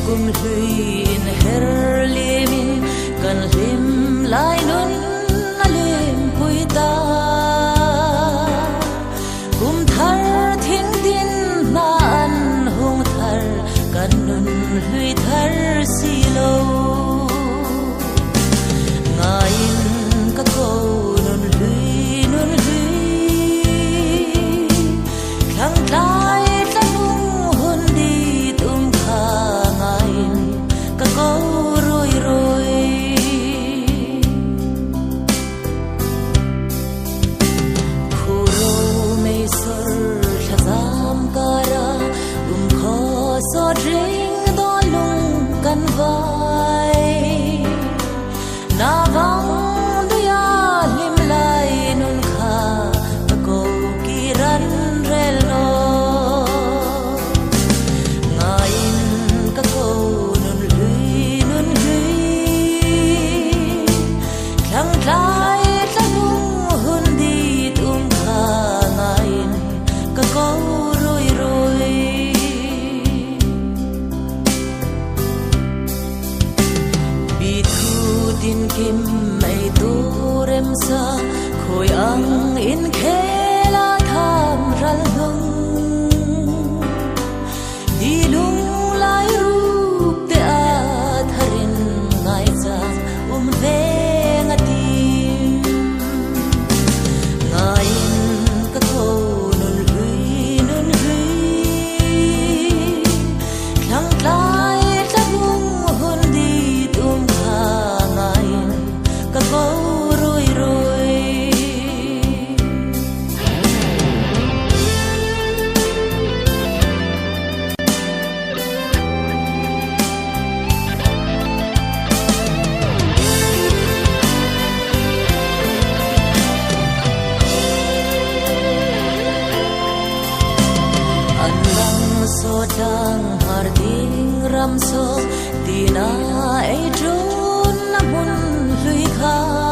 kum hluin her limin kan lim lai nun alim pui ta kum thar thin tin na an hung thar kan nun hlui thar si lo ngain ka ko nun hlui thlang lai so dring do lung kan vai na vang du ya lim lai nun kha ko ki ran rel no ngain ka ko nun hlui thlang lai lung hun di tum kha ngain ka ko tin kim mai tu rem sa khoi ang in khela tham ral hung di lung lai rup te a tharin ngai chang ve ngati ngai ka ko nun hui thlang lai lung hun di tum kha ka ko roi an lang so dang har ding ram so tina ai trun na mun hlui kha